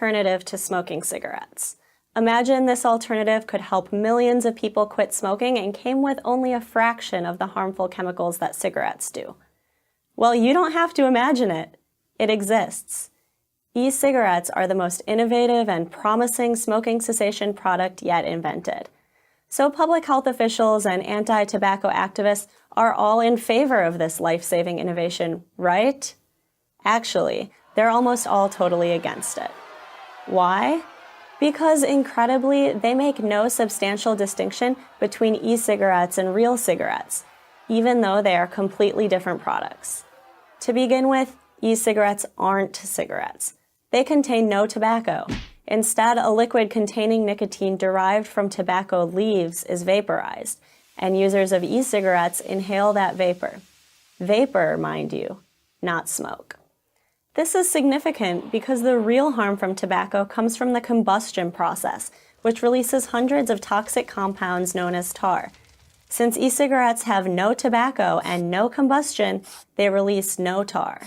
alternative to smoking cigarettes. Imagine this alternative could help millions of people quit smoking and came with only a fraction of the harmful chemicals that cigarettes do. Well, you don't have to imagine it. It exists. E-cigarettes are the most innovative and promising smoking cessation product yet invented. So public health officials and anti-tobacco activists are all in favor of this life-saving innovation, right? Actually, they're almost all totally against it. Why? Because incredibly, they make no substantial distinction between e-cigarettes and real cigarettes, even though they are completely different products. To begin with, e-cigarettes aren't cigarettes. They contain no tobacco. Instead, a liquid containing nicotine derived from tobacco leaves is vaporized, and users of e-cigarettes inhale that vapor. Vapor, mind you, not smoke. This is significant because the real harm from tobacco comes from the combustion process, which releases hundreds of toxic compounds known as tar. Since e-cigarettes have no tobacco and no combustion, they release no tar.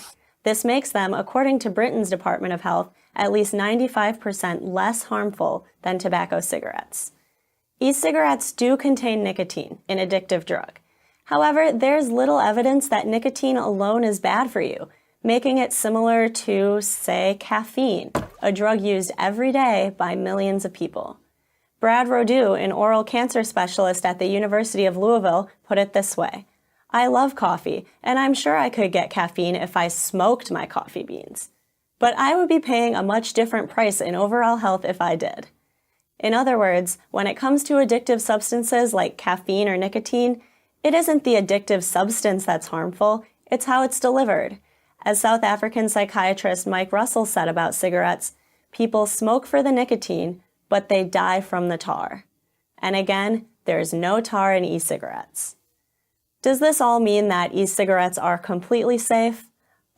This makes them, according to Britain's Department of Health, at least 95% less harmful than tobacco cigarettes. E-cigarettes do contain nicotine, an addictive drug. However, there's little evidence that nicotine alone is bad for you, making it similar to, say, caffeine, a drug used every day by millions of people. Brad Rodew, an oral cancer specialist at the University of Louisville, put it this way: "I love coffee, and I'm sure I could get caffeine if I smoked my coffee beans. But I would be paying a much different price in overall health if I did." In other words, when it comes to addictive substances like caffeine or nicotine, it isn't the addictive substance that's harmful, it's how it's delivered. As South African psychiatrist Mike Russell said about cigarettes, people smoke for the nicotine, but they die from the tar. And again, there's no tar in e-cigarettes. Does this all mean that e-cigarettes are completely safe?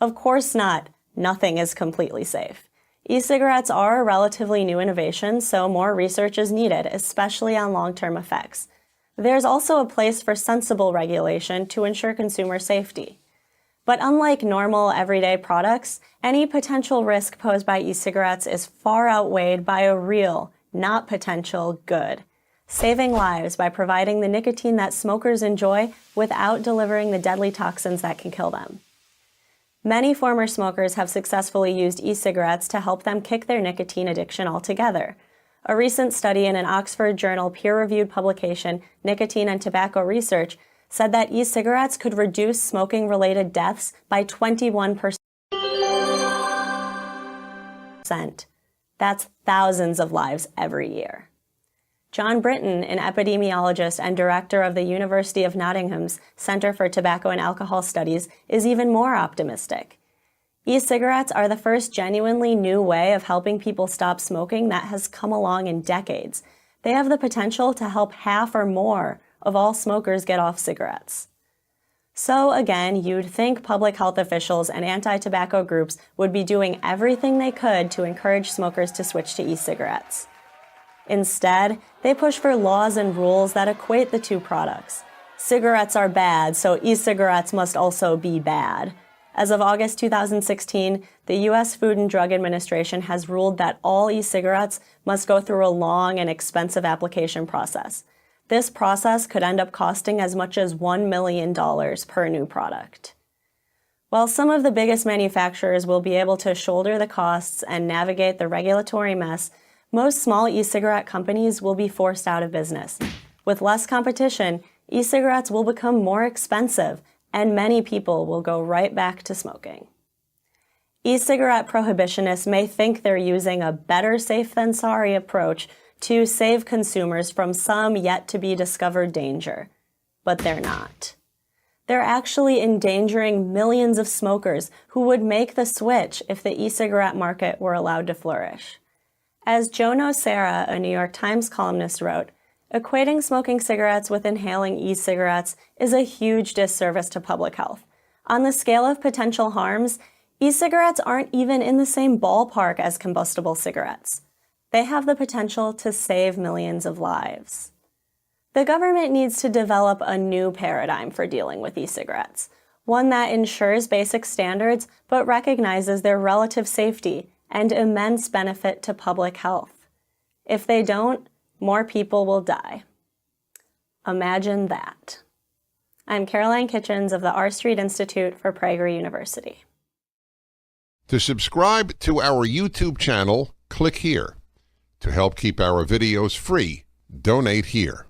Of course not. Nothing is completely safe. E-cigarettes are a relatively new innovation, so more research is needed, especially on long-term effects. There's also a place for sensible regulation to ensure consumer safety. But unlike normal, everyday products, any potential risk posed by e-cigarettes is far outweighed by a real, not potential, good: saving lives by providing the nicotine that smokers enjoy without delivering the deadly toxins that can kill them. Many former smokers have successfully used e-cigarettes to help them kick their nicotine addiction altogether. A recent study in an Oxford Journal peer-reviewed publication, Nicotine and Tobacco Research, said that e-cigarettes could reduce smoking-related deaths by 21%. That's thousands of lives every year. John Britton, an epidemiologist and director of the University of Nottingham's Center for Tobacco and Alcohol Studies, is even more optimistic. E-cigarettes are the first genuinely new way of helping people stop smoking that has come along in decades. They have the potential to help half or more of all smokers get off cigarettes. So again, you'd think public health officials and anti-tobacco groups would be doing everything they could to encourage smokers to switch to e-cigarettes. Instead, they push for laws and rules that equate the two products. Cigarettes are bad, so e-cigarettes must also be bad. As of August 2016, the U.S. Food and Drug Administration has ruled that all e-cigarettes must go through a long and expensive application process. This process could end up costing as much as $1 million per new product. While some of the biggest manufacturers will be able to shoulder the costs and navigate the regulatory mess, most small e-cigarette companies will be forced out of business. With less competition, e-cigarettes will become more expensive, and many people will go right back to smoking. E-cigarette prohibitionists may think they're using a better safe than sorry approach to save consumers from some yet-to-be-discovered danger, but they're not. They're actually endangering millions of smokers who would make the switch if the e-cigarette market were allowed to flourish. As Joe Nocera, a New York Times columnist, wrote, equating smoking cigarettes with inhaling e-cigarettes is a huge disservice to public health. On the scale of potential harms, e-cigarettes aren't even in the same ballpark as combustible cigarettes. They have the potential to save millions of lives. The government needs to develop a new paradigm for dealing with e-cigarettes, one that ensures basic standards but recognizes their relative safety and immense benefit to public health. If they don't, more people will die. Imagine that. I'm Caroline Kitchens of the R Street Institute for Prager University. To subscribe to our YouTube channel, click here. To help keep our videos free, donate here.